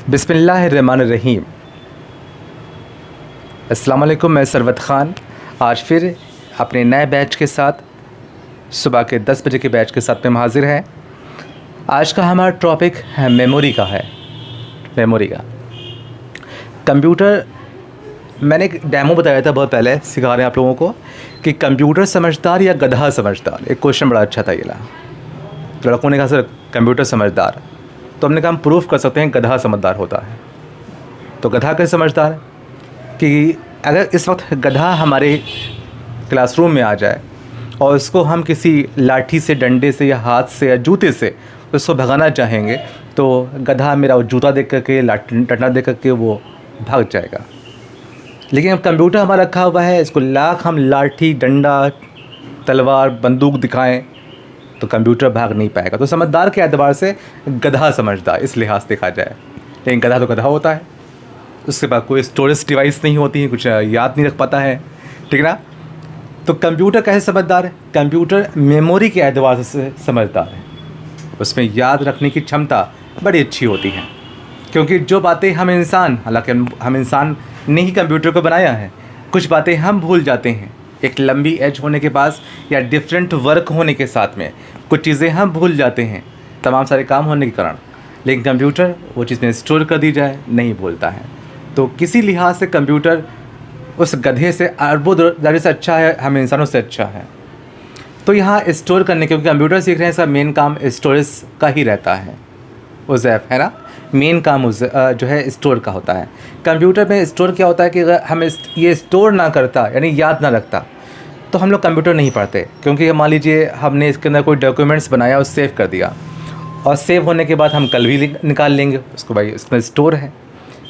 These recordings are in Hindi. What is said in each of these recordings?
बिस्मिल्लाहिर्रहमानिर्रहीम। अस्सलाम वालेकुम। मैं सरवत ख़ान आज फिर अपने नए बैच के साथ सुबह के 10 बजे के बैच के साथ में हाज़िर है। आज का हमारा टॉपिक है मेमोरी का है। मेमोरी का कंप्यूटर, मैंने एक डेमो बताया था बहुत पहले, सिखा रहे हैं आप लोगों को कि कंप्यूटर समझदार या गधा समझदार। एक क्वेश्चन बड़ा अच्छा था ये ला, लड़कों ने कहा सर कंप्यूटर समझदार, तो हमने कहा हम प्रूफ कर सकते हैं गधा समझदार होता है। तो गधा कैसे समझदार है कि अगर इस वक्त गधा हमारे क्लासरूम में आ जाए और उसको हम किसी लाठी से, डंडे से या हाथ से या जूते से उसको भगाना चाहेंगे तो गधा मेरा वो जूता देख करके, लाठी डंडा देख करके वो भाग जाएगा। लेकिन अब कंप्यूटर हमारा रखा हुआ है, इसको लाख हम लाठी, डंडा, तलवार, बंदूक दिखाएं तो कंप्यूटर भाग नहीं पाएगा। तो समझदार के एतबार से गधा समझदार इस लिहाज से देखा जाए। लेकिन गधा तो गधा होता है, उसके पास कोई स्टोरेज डिवाइस नहीं होती है, कुछ याद नहीं रख पाता है, ठीक ना। तो कंप्यूटर कैसे समझदार है? कंप्यूटर मेमोरी के एतबार से समझदार है। उसमें याद रखने की क्षमता बड़ी अच्छी होती है, क्योंकि जो बातें हम इंसान, हालांकि हम इंसान ने ही कंप्यूटर को बनाया है, कुछ बातें हम भूल जाते हैं। एक लंबी एज होने के पास या डिफरेंट वर्क होने के साथ में कुछ चीज़ें हम भूल जाते हैं, तमाम सारे काम होने के कारण। लेकिन कंप्यूटर वो चीज़ें स्टोर कर दी जाए नहीं भूलता है। तो किसी लिहाज से कंप्यूटर उस गधे से अरबों दर्जे से अच्छा है, हम इंसानों से अच्छा है। तो यहाँ स्टोर करने, क्योंकि कंप्यूटर सीख रहे हैं, इसका मेन काम स्टोरेज का ही रहता है। उज़ैफ़ है ना, मेन काम जो है स्टोर का होता है। कंप्यूटर में स्टोर क्या होता है कि अगर हम ये स्टोर ना करता, यानी याद ना रखता, तो हम लोग कंप्यूटर नहीं पढ़ते। क्योंकि मान लीजिए हमने इसके अंदर कोई डॉक्यूमेंट्स बनाया और सेव कर दिया, और सेव होने के बाद हम कल भी निकाल लेंगे उसको, भाई इसमें स्टोर है।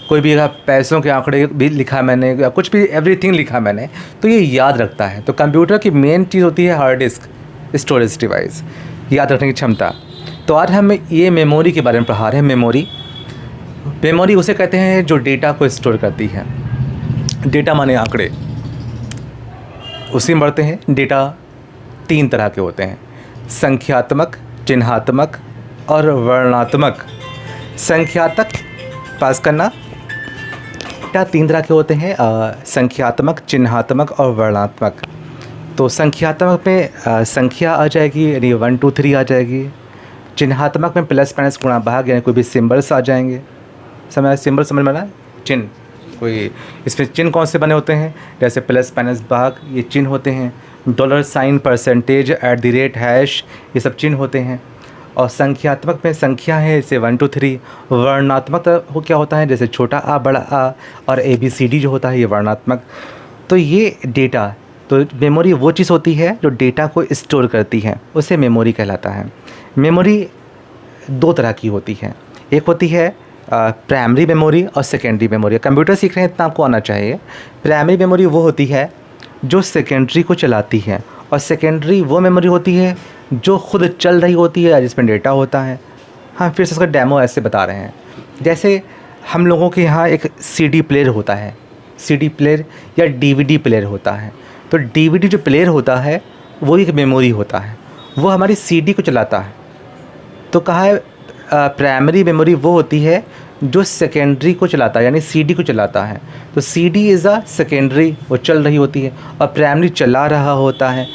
कोई भी अगर पैसों के आंकड़े भी लिखा मैंने या कुछ भी एवरीथिंग लिखा मैंने, तो ये याद रखता है। तो कंप्यूटर की मेन चीज़ होती है हार्ड डिस्क, स्टोरेज डिवाइस, याद रखने की क्षमता। तो आज हम ये मेमोरी के बारे में पढ़ा रहे हैं। मेमोरी उसे कहते हैं जो डेटा को स्टोर करती है। डेटा माने आंकड़े, उसी में बढ़ते हैं। डेटा 3 तरह के होते हैं, संख्यात्मक, चिन्हात्मक और वर्णनात्मक। संख्यात्मक पास करना, डेटा 3 तरह के होते हैं, संख्यात्मक, चिन्हात्मक और वर्णनात्मक। तो संख्यात्मक में संख्या आ जाएगी, यानी 1 2 3 आ जाएगी। चिन्हात्मक में प्लस माइनस गुणा भाग, यानी कोई भी सिम्बल्स आ जाएंगे। सिंबल समझ में आना, चिन्ह, कोई इसमें चिन्ह कौन से बने होते हैं, जैसे प्लस माइनस भाग, ये चिन्ह होते हैं। डॉलर साइन, परसेंटेज, @ हैश, ये सब चिन्ह होते हैं। और संख्यात्मक में संख्या है, जैसे 1 2 3। वर्णनात्मक वो क्या होता है, जैसे छोटा आ, बड़ा आ, और ABCD जो होता है, ये वर्णनात्मक। तो ये डेटा, तो मेमोरी वो चीज़ होती है जो डेटा को स्टोर करती है, उसे मेमोरी कहलाता है। मेमोरी 2 तरह की होती है, एक होती है प्राइमरी मेमोरी और सेकेंडरी मेमोरी। कंप्यूटर सीख रहे हैं इतना आपको आना चाहिए। प्राइमरी मेमोरी वो होती है जो सेकेंडरी को चलाती है, और सेकेंडरी वो मेमोरी होती है जो खुद चल रही होती है, जिसमें डेटा होता है। हम फिर से इसका डेमो ऐसे बता रहे हैं, जैसे हम लोगों के यहाँ एक CD प्लेयर होता है, CD प्लेयर या DVD प्लेयर होता है। तो DVD जो प्लेयर होता है वो एक मेमोरी होता है, वो हमारी CD को चलाता है। तो कहा है प्राइमरी मेमोरी वो होती है जो सेकेंडरी को चलाता है, यानी CD को चलाता है। तो CD इज़ अ सेकेंडरी, वो चल रही होती है, और प्राइमरी चला रहा होता है।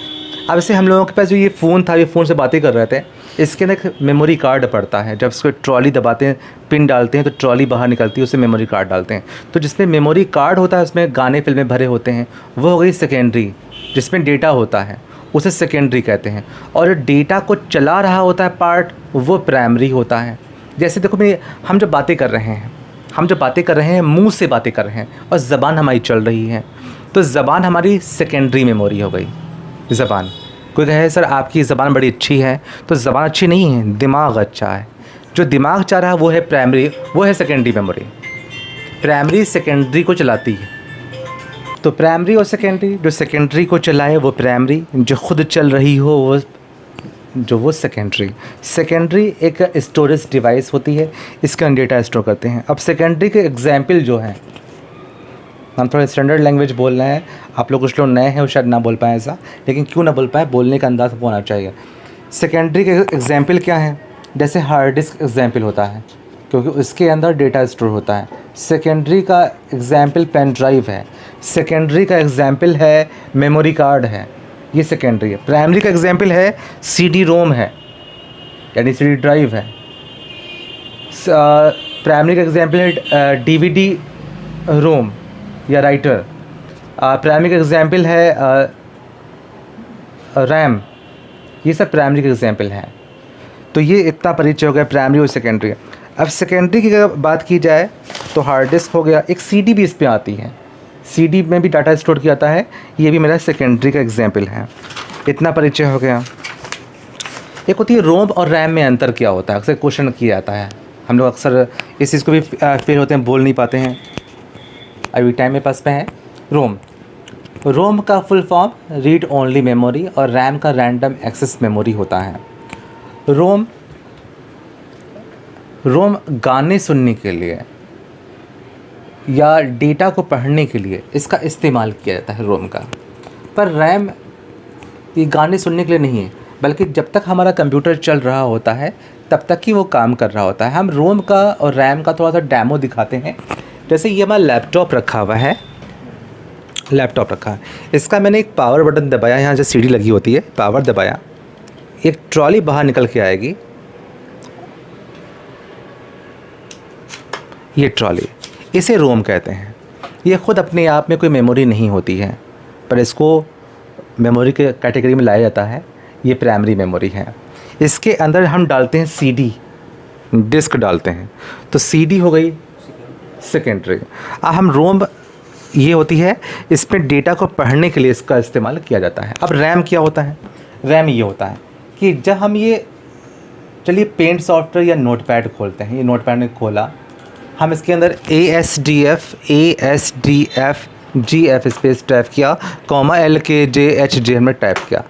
अब ऐसे हम लोगों के पास जो ये फ़ोन था, ये फ़ोन से बातें कर रहे थे, इसके अंदर एक मेमोरी कार्ड पड़ता है। जब उसको ट्रॉली दबाते हैं, पिन डालते हैं, तो ट्रॉली बाहर निकलती है, उससे मेमोरी कार्ड डालते हैं। तो जिसमें मेमोरी कार्ड होता है, उसमें गाने फिल्में भरे होते हैं, वो हो गई सेकेंडरी। जिसमें डेटा होता है उसे सेकेंडरी कहते हैं। और जो डेटा को चला रहा होता है पार्ट, वो प्राइमरी होता है। जैसे देखो हम जब बातें कर रहे हैं, मुंह से बातें कर रहे हैं, और ज़बान हमारी चल रही है, तो ज़बान हमारी सेकेंडरी मेमोरी हो गई। ज़बान, कोई कहे सर आपकी ज़बान बड़ी अच्छी है, तो ज़बान अच्छी नहीं है, दिमाग अच्छा है। जो दिमाग चाह रहा है वो है प्राइमरी, वो है सेकेंडरी मेमोरी। प्राइमरी सेकेंडरी को चलाती है। तो प्राइमरी और सेकेंडरी, जो सेकेंडरी को चलाए वो प्राइमरी, जो खुद चल रही हो वो सेकेंडरी। सेकेंडरी एक स्टोरेज डिवाइस होती है, इसका डेटा स्टोर करते हैं। अब सेकेंडरी के एग्जाम्पल जो हैं, हम थोड़ा स्टैंडर्ड लैंग्वेज बोल रहे हैं, आप लोग कुछ लोग नए हैं वो शायद ना बोल पाएँ ऐसा, लेकिन क्यों ना बोल पाए, बोलने का अंदाज़ होना चाहिए। सेकेंडरी के एग्जाम्पल क्या हैं, जैसे हार्ड डिस्क एग्जाम्पल होता है, क्योंकि उसके अंदर डेटा स्टोर होता है। सेकेंडरी का एग्जाम्पल पेन ड्राइव है, सेकेंडरी का एग्जाम्पल है मेमोरी कार्ड है, ये सेकेंडरी है। प्राइमरी का एग्जाम्पल है CD रोम है, यानी CD ड्राइव है। प्राइमरी का एग्जाम्पल है DVD रोम या राइटर। प्राइमरी का एग्जाम्पल है रैम। ये सब प्राइमरी के एग्जाम्पल हैं। तो ये इतना परिचय हो गया प्राइमरी और सेकेंडरी। अब सेकेंडरी की अगर बात की जाए तो हार्ड डिस्क हो गया, एक CD भी इस पे आती है, CD में भी डाटा स्टोर किया जाता है, ये भी मेरा सेकेंडरी का एग्जाम्पल है। इतना परिचय हो गया। एक होती है रोम और रैम में अंतर क्या होता है, अक्सर क्वेश्चन किया जाता है। हम लोग अक्सर इस चीज़ को भी फेल होते हैं, बोल नहीं पाते हैं। अभी टाइम मेरे पास में है। रोम का full form read only memory और रैम का रैंडम एक्सेस मेमोरी होता है। रोम गाने सुनने के लिए या डेटा को पढ़ने के लिए इसका इस्तेमाल किया जाता है रोम का। पर रैम ये गाने सुनने के लिए नहीं है, बल्कि जब तक हमारा कंप्यूटर चल रहा होता है तब तक ही वो काम कर रहा होता है। हम रोम का और रैम का थोड़ा सा डेमो दिखाते हैं। जैसे ये हमारा लैपटॉप रखा हुआ है, इसका मैंने एक पावर बटन दबाया, यहाँ जो CD लगी होती है, पावर दबाया, एक ट्रॉली बाहर निकल के आएगी। ये ट्रॉली, इसे रोम कहते हैं। ये ख़ुद अपने आप में कोई मेमोरी नहीं होती है, पर इसको मेमोरी के कैटेगरी में लाया जाता है। ये प्राइमरी मेमोरी है। इसके अंदर हम डालते हैं CD, डिस्क डालते हैं, तो CD हो गई सेकेंडरी। हम रोम ये होती है, इस पर डेटा को पढ़ने के लिए इसका इस्तेमाल किया जाता है। अब रैम क्या होता है? रैम ये होता है कि जब हम ये चलिए पेंट सॉफ्टवेयर या नोटपैड खोलते हैं, ये नोटपैड ने खोला, हम इसके अंदर ASDF GF स्पेस टाइप किया, LKJHJ हमने टाइप किया।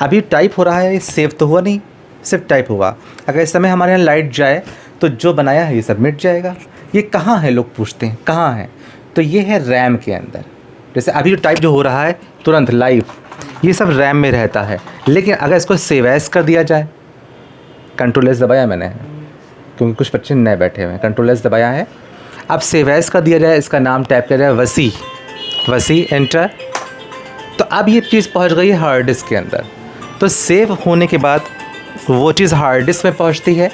अभी टाइप हो रहा है, सेव तो हुआ नहीं, सिर्फ टाइप हुआ। अगर इस समय हमारे यहाँ लाइट जाए तो जो बनाया है ये सब मिट जाएगा। ये कहाँ है, लोग पूछते हैं कहाँ है, तो ये है रैम के अंदर। जैसे अभी जो टाइप जो हो रहा है तुरंत लाइव, ये सब रैम में रहता है। लेकिन अगर इसको सेव एज कर दिया जाए, कंट्रोल एस दबाया मैंने, क्योंकि कुछ बच्चे नए बैठे हुए हैं, कंट्रोल एस दबाया है। अब सेव एज कर दिया जाए, इसका नाम टाइप किया जाए वसी, एंटर, तो अब ये चीज़ पहुंच गई है हार्ड डिस्क के अंदर। तो सेव होने के बाद वो चीज़ हार्ड डिस्क में पहुंचती है,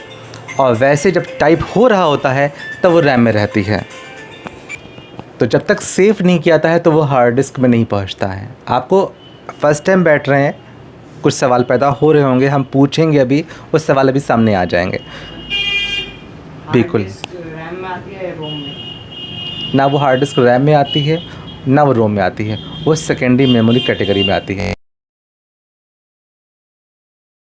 और वैसे जब टाइप हो रहा होता है तब वो रैम में रहती है। तो जब तक सेव नहीं किया जाता है तो वो हार्ड डिस्क में नहीं पहुंचता है। आपको फर्स्ट टाइम बैठ रहे हैं, कुछ सवाल पैदा हो रहे होंगे, हम पूछेंगे अभी, वो सवाल अभी सामने आ जाएंगे। बिल्कुल, रैम में आती है रोम में? ना वो हार्ड डिस्क रैम में आती है, ना वो रोम में आती है, वो सेकेंडरी मेमोरी कैटेगरी में आती है।